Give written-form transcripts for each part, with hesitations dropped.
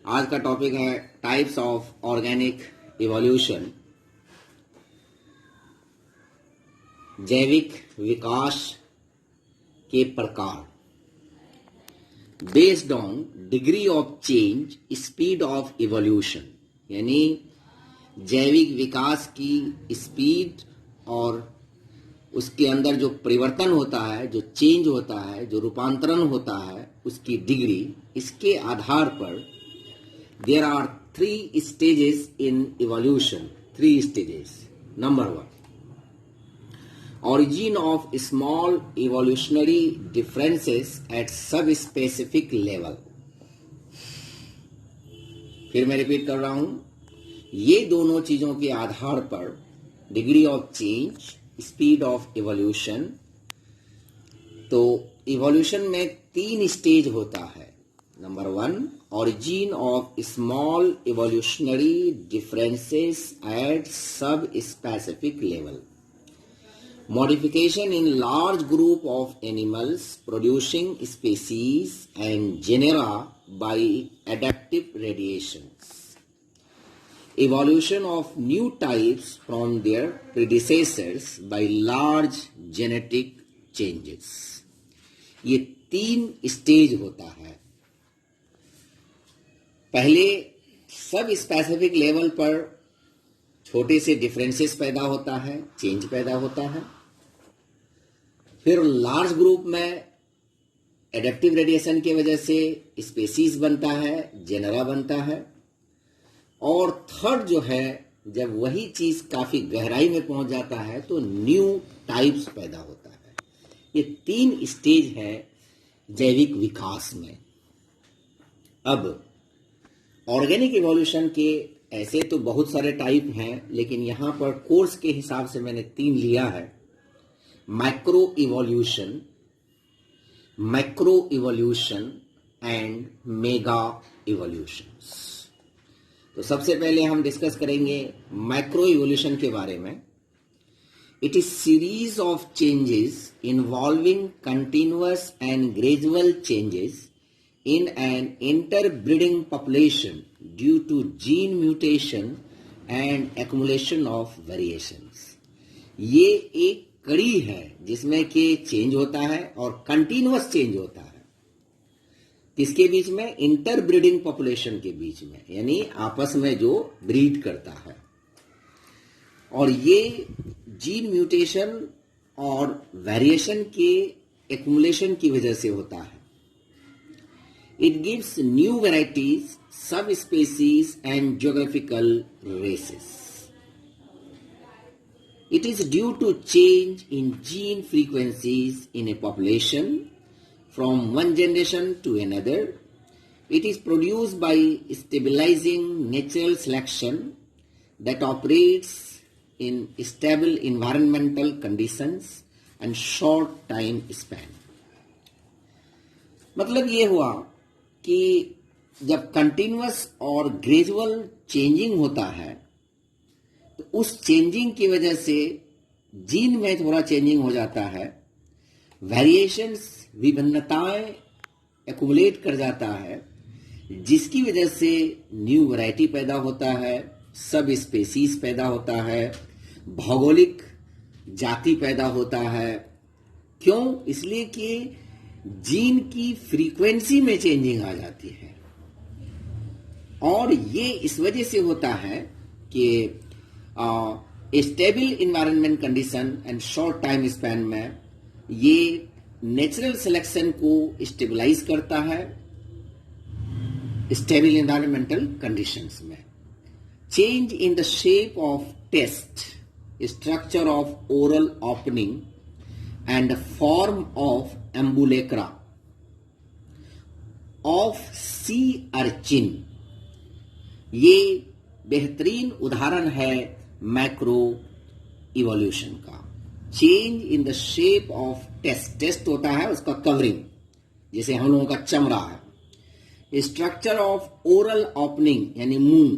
आज का टॉपिक है टाइप्स ऑफ ऑर्गेनिक इवोल्यूशन, जैविक विकास के प्रकार। Based on degree of change, speed of evolution, यानी जैविक विकास की स्पीड और उसके अंदर जो परिवर्तन होता है, जो चेंज होता है, जो रूपांतरण होता है, उसकी डिग्री, इसके आधार पर there are 3 stages in evolution. 3 stages. Number 1, origin of small evolutionary differences at subspecific level. फिर मैं रिपीट कर रहा हूं, ये दोनों चीजों के आधार पर degree of change, speed of evolution. तो इवोल्यूशन में 3 स्टेज होता है। Number 1, origin of small evolutionary differences at subspecific level. Modification in large group of animals producing species and genera by adaptive radiations. Evolution of new types from their predecessors by large genetic changes. ये 3 stage होता है। पहले सब specific level पर छोटे से differences पैदा होता है, चेंज पैदा होता है। फिर लार्ज ग्रुप में एडेप्टिव रेडिएशन की वजह से स्पेसीज बनता है, जेनरा बनता है। और थर्ड जो है, जब वही चीज काफी गहराई में पहुंच जाता है तो न्यू टाइप्स पैदा होता है। ये 3 स्टेज है जैविक विकास में। अब ऑर्गेनिक इवोल्यूशन के ऐसे तो बहुत सारे टाइप हैं, लेकिन यहां पर कोर्स के हिसाब से मैंने 3 लिया है। Micro evolution and mega evolution. तो सबसे पहले हम डिस्कस करेंगे माइक्रो इवोल्यूशन के बारे में। It is series of changes involving continuous and gradual changes in an interbreeding population due to gene mutation and accumulation of variations. ये एक कड़ी है जिसमें कि चेंज होता है और कंटिन्यूअस चेंज होता है। किसके बीच में? इंटरब्रीडिंग पॉपुलेशन के बीच में, यानी आपस में जो ब्रीड करता है। और ये जीन म्यूटेशन और वेरिएशन के एक्युमुलेशन की वजह से होता है। It gives new varieties, subspecies and geographical races. It is due to change in gene frequencies in a population from one generation to another. It is produced by stabilizing natural selection that operates in stable environmental conditions and short time span. मतलब ये हुआ कि जब continuous और gradual changing होता है तो उस चेंजिंग की वजह से जीन में थोड़ा चेंजिंग हो जाता है, वेरिएशंस, विभिन्नताएं एक्युमुलेट कर जाता है, जिसकी वजह से न्यू वैरायटी पैदा होता है, सब स्पेसीज पैदा होता है, भौगोलिक जाति पैदा होता है। क्यों? इसलिए कि जीन की फ्रीक्वेंसी में चेंजिंग आ जाती है। और ये इस वजह से होता है कि stable environment condition and short time span में ये नेचुरल सिलेक्शन को स्टेबलाइज करता है स्टेबल इन्वायरमेंटल कंडीशंस में। Change in the shape of test, structure of oral opening and form of ambulacra of sea urchin, ये बेहतरीन उदाहरण है मैक्रो इवोल्यूशन का। Change in the shape of test, test होता है उसका कवरिंग, जैसे हम लोगों का चमड़ा है। स्ट्रक्चर ऑफ ओरल ओपनिंग यानी मुंह,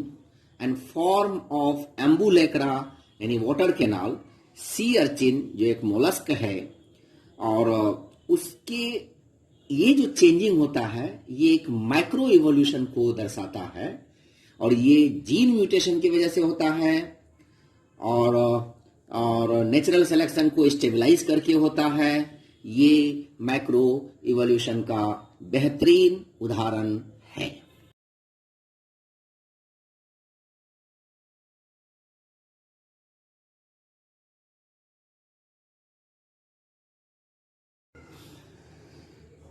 एंड फॉर्म ऑफ एम्बुलेक्रा यानी वाटर कैनाल। सी अर्चिन जो एक मोलस्क है और उसके ये जो चेंजिंग होता है ये एक माइक्रो इवोल्यूशन को दर्शाता है और ये जीन म्यूटेशन की वजह से होता है और नेचुरल सिलेक्शन को स्टेबलाइज करके होता है। ये माइक्रो इवोल्यूशन का बेहतरीन उदाहरण है।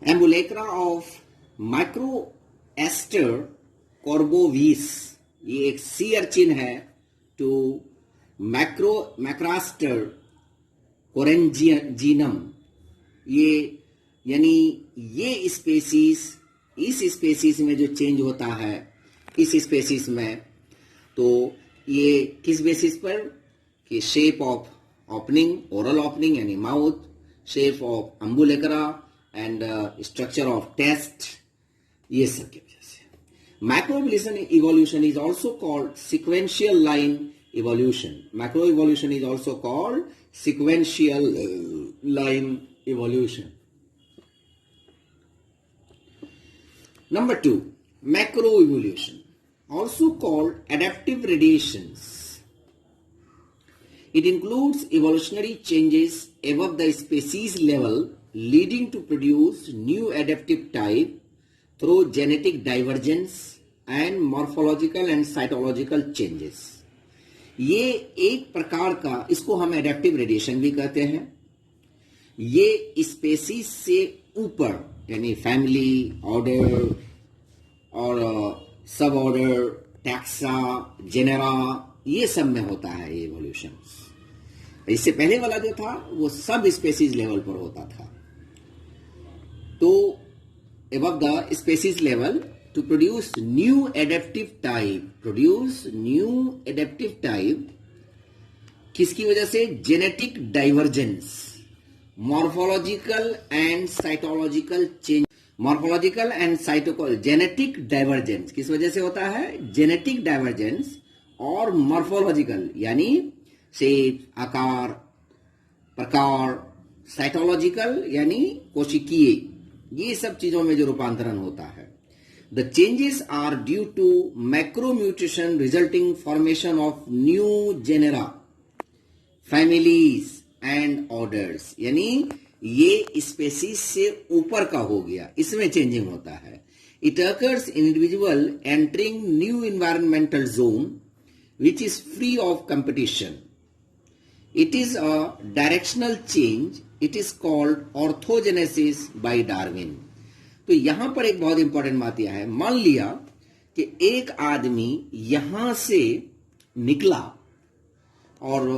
एम्बुलेक्रा ऑफ माइक्रोएस्टर कॉर्बोविस, ये एक सी अर्चिन है, टू मैक्रास्टर कोरेंजीनम, ये यानी ये स्पेसीज, इस स्पेसीज में जो चेंज होता है इस स्पेसीज में, तो ये किस बेसिस पर कि shape of opening, oral opening यानी mouth, shape of ambulacra and structure of test, ये सब की वजह से। Macro evolution is also called sequential line evolution. Macroevolution is also called sequential line evolution. Number 2, macroevolution, also called adaptive radiations. It includes evolutionary changes above the species level leading to produce new adaptive type through genetic divergence and morphological and cytological changes. ये एक प्रकार का, इसको हम adaptive radiation भी कहते हैं। ये स्पेसीज से ऊपर यानी फैमिली, ऑर्डर और सब ऑर्डर, टैक्सा, जेनेरा, ये सब में होता है ये इवोल्यूशन। इससे पहले वाला जो था वो सब स्पेसीज लेवल पर होता था। तो above the species level to produce new adaptive type, किसकी वजह से? Genetic divergence, morphological and cytological change. Morphological and genetic divergence किस वजह से होता है? जेनेटिक डाइवर्जेंस और मॉर्फोलॉजिकल यानी शेप, आकार, प्रकार, साइटोलॉजिकल यानी कोशिकीय, ये सब चीजों में जो रूपांतरण होता है। The changes are due to macromutation resulting formation of new genera, families and orders, यानी ये स्पेसीज से ऊपर का हो गया, इसमें चेंजिंग होता है। It occurs in individual entering new environmental zone which is free of competition. It is a directional change. It is called orthogenesis by Darwin. तो यहां पर एक बहुत इंपॉर्टेंट बात यह है, मान लिया कि एक आदमी यहां से निकला और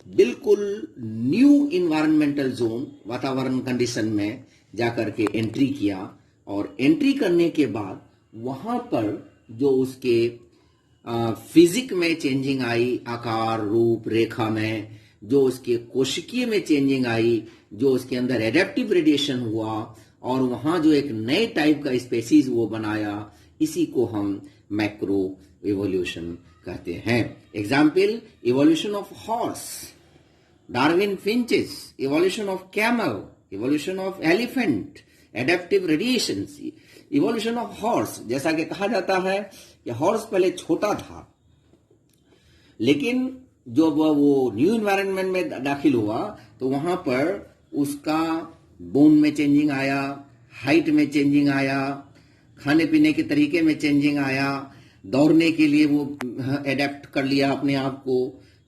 बिल्कुल न्यू इन्वायरमेंटल जोन, वातावरण कंडीशन में जाकर के एंट्री किया और एंट्री करने के बाद वहां पर जो उसके फिजिक में चेंजिंग आई, आकार, रूप, रेखा में, जो उसके कोशिकीय में चेंजिंग आई, जो उसके अंदर एडेप्टिव रेडिएशन हुआ और वहां जो एक नए टाइप का स्पेसीज वो बनाया, इसी को हम मैक्रो इवोल्यूशन कहते हैं। Example, evolution of horse, Darwin finches, evolution of camel, evolution of elephant, adaptive radiation. Evolution of horse, जैसा कि कहा जाता है कि हॉर्स पहले छोटा था, लेकिन जब वो न्यू एनवायरनमेंट में दाखिल हुआ तो वहां पर उसका बोन में चेंजिंग आया, हाइट में चेंजिंग आया, खाने पीने के तरीके में चेंजिंग आया, दौड़ने के लिए वो एडेप्ट कर लिया अपने आप को।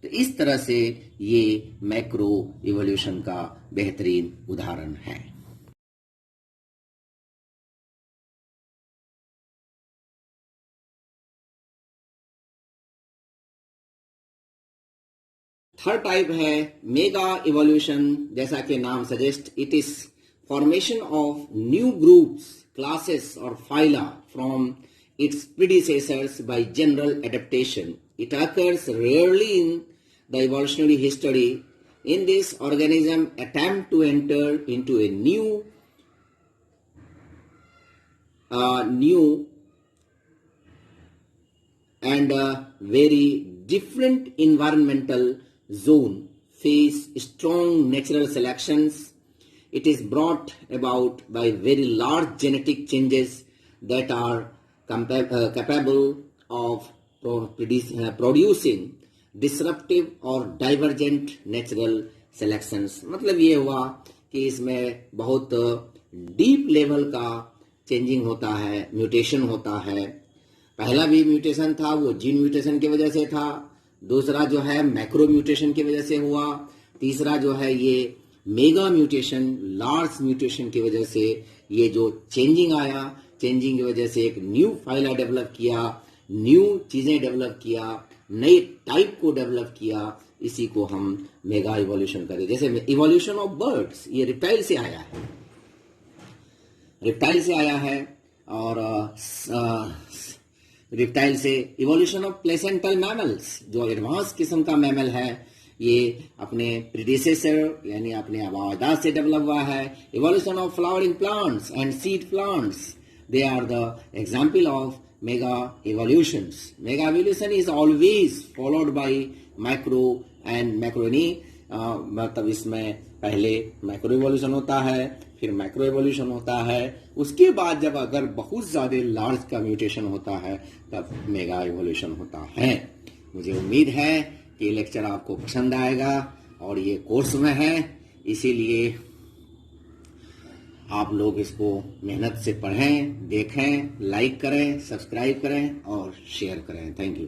तो इस तरह से ये मैक्रो इवोल्यूशन का बेहतरीन उदाहरण है। थर्ड टाइप है मेगा इवोल्यूशन। जैसा कि नाम suggest, it is formation of new groups, classes और phyla from its predecessors by general adaptation. It occurs rarely in the evolutionary history. In this organism attempt to enter into a new and very different environmental zone, face strong natural selections, It is brought about by very large genetic changes that are capable of producing disruptive और divergent natural selections. मतलब ये हुआ कि इसमें बहुत deep level का changing होता है, म्यूटेशन होता है. पहला भी म्यूटेशन था वो जीन म्यूटेशन की वजह से था, दूसरा जो है मैक्रो म्यूटेशन की वजह से हुआ, तीसरा जो है ये मेगा म्यूटेशन, लार्ज म्यूटेशन की वजह से ये जो चेंजिंग आया, चेंजिंग की वजह से एक न्यू फाइला डेवलप किया, न्यू चीजें डेवलप किया, नए टाइप को डेवलप किया. इसी को हम मेगा इवोल्यूशन करें. जैसे इवोल्यूशन ऑफ बर्ड्स, ये रिप्टाइल से आया है, रिप्टाइल से आया है. और रिप्टाइल से इवोल्यूशन ऑफ प्लेसेंटल मैमल्स, जो एडवांस किस्म का मैमल है, ये अपने प्रीडिसेसर यानी अपने आबादात से डेवलप हुआ है. Evolution of flowering plants and seed plants, they are the example of mega evolutions. Mega evolution is always followed by micro and macro. मतलब इसमें पहले माइक्रो इवोल्यूशन होता है, फिर मैक्रो इवोल्यूशन होता है, उसके बाद जब अगर बहुत ज़्यादा लार्ज का म्यूटेशन होता है तब मेगा इवोल्यूशन होता है. मुझे उम्मीद है कि ये लेक्चर आपको पसंद आएगा और ये कोर्स में है, इसीलिए आप लोग इसको मेहनत से पढ़ें, देखें, लाइक करें, सब्सक्राइब करें और शेयर करें. Thank you.